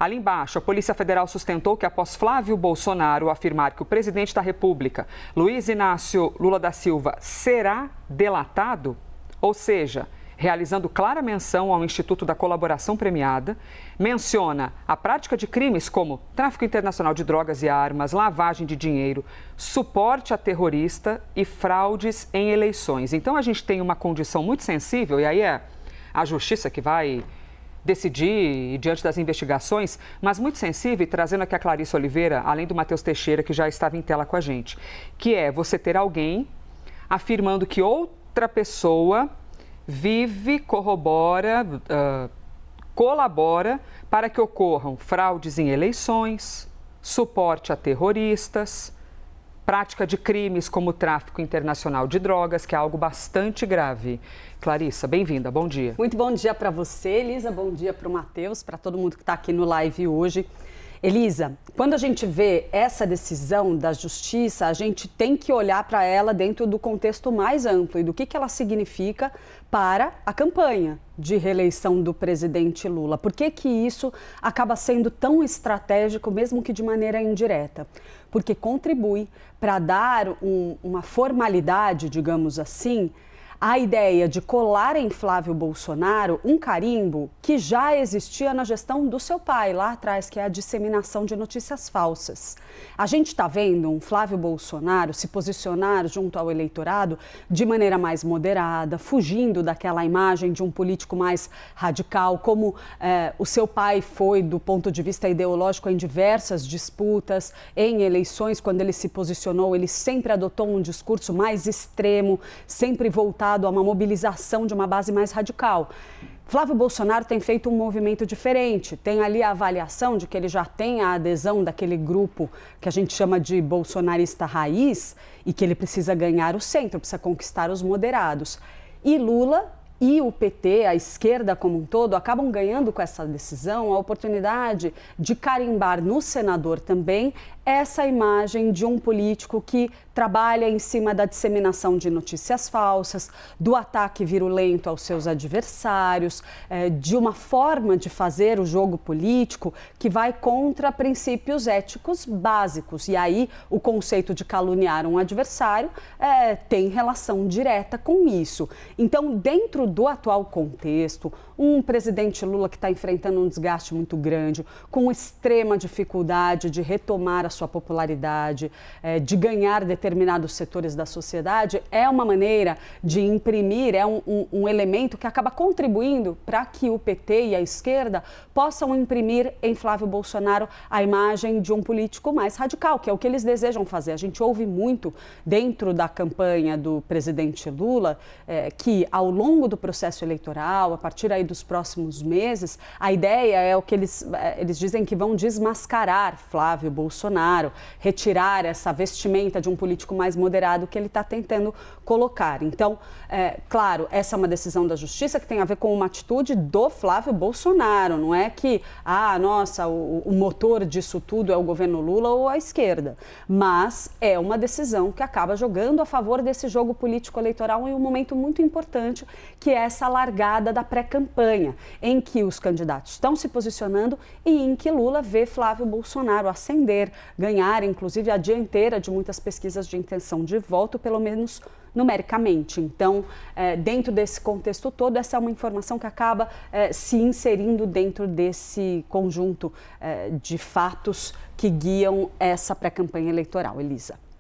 Ali embaixo, a Polícia Federal sustentou que após Flávio Bolsonaro afirmar que o presidente da República, Luiz Inácio Lula da Silva, será delatado, ou seja, realizando clara menção ao Instituto da Colaboração Premiada, menciona a prática de crimes como tráfico internacional de drogas e armas, lavagem de dinheiro, suporte a terrorista e fraudes em eleições. Então, a gente tem uma condição muito sensível, e aí é a justiça que vai decidir diante das investigações, mas muito sensível, e trazendo aqui a Clarissa Oliveira, além do Matheus Teixeira, que já estava em tela com a gente, que é você ter alguém afirmando que outra pessoa vive, corrobora, colabora para que ocorram fraudes em eleições, suporte a terroristas, prática de crimes como tráfico internacional de drogas, que é algo bastante grave. Clarissa, bem-vinda, bom dia. Muito bom dia para você, Elisa, bom dia para o Matheus, para todo mundo que está aqui no live hoje. Elisa, quando a gente vê essa decisão da Justiça, a gente tem que olhar para ela dentro do contexto mais amplo e do que ela significa para a campanha de reeleição do presidente Lula. Por que isso acaba sendo tão estratégico, mesmo que de maneira indireta? Porque contribui para dar uma formalidade, digamos assim, a ideia de colar em Flávio Bolsonaro um carimbo que já existia na gestão do seu pai lá atrás, que é a disseminação de notícias falsas. A gente está vendo um Flávio Bolsonaro se posicionar junto ao eleitorado de maneira mais moderada, fugindo daquela imagem de um político mais radical, como o seu pai foi do ponto de vista ideológico em diversas disputas, em eleições, quando ele se posicionou, ele sempre adotou um discurso mais extremo, sempre voltado a uma mobilização de uma base mais radical. Flávio Bolsonaro tem feito um movimento diferente, tem ali a avaliação de que ele já tem a adesão daquele grupo que a gente chama de bolsonarista raiz e que ele precisa ganhar o centro, precisa conquistar os moderados. E Lula e o PT, a esquerda como um todo, acabam ganhando com essa decisão a oportunidade de carimbar no senador também essa imagem de um político que trabalha em cima da disseminação de notícias falsas, do ataque virulento aos seus adversários, de uma forma de fazer o jogo político que vai contra princípios éticos básicos. E aí o conceito de caluniar um adversário tem relação direta com isso. Então, dentro do atual contexto, um presidente Lula que está enfrentando um desgaste muito grande, com extrema dificuldade de retomar a sua popularidade, de ganhar determinados setores da sociedade, é uma maneira de imprimir, é um elemento que acaba contribuindo para que o PT e a esquerda possam imprimir em Flávio Bolsonaro a imagem de um político mais radical, que é o que eles desejam fazer. A gente ouve muito dentro da campanha do presidente Lula que ao longo do processo eleitoral, a partir aí dos próximos meses, a ideia é o que eles dizem que vão desmascarar Flávio Bolsonaro, retirar essa vestimenta de um político mais moderado que ele está tentando colocar. Então, claro, essa é uma decisão da Justiça que tem a ver com uma atitude do Flávio Bolsonaro, não é que, nossa, o motor disso tudo é o governo Lula ou a esquerda, mas é uma decisão que acaba jogando a favor desse jogo político eleitoral em um momento muito importante, que é essa largada da pré-campanha, em que os candidatos estão se posicionando e em que Lula vê Flávio Bolsonaro ascender, ganhar, inclusive, a dianteira de muitas pesquisas de intenção de voto, pelo menos numericamente. Então, dentro desse contexto todo, essa é uma informação que acaba se inserindo dentro desse conjunto de fatos que guiam essa pré-campanha eleitoral. Elisa.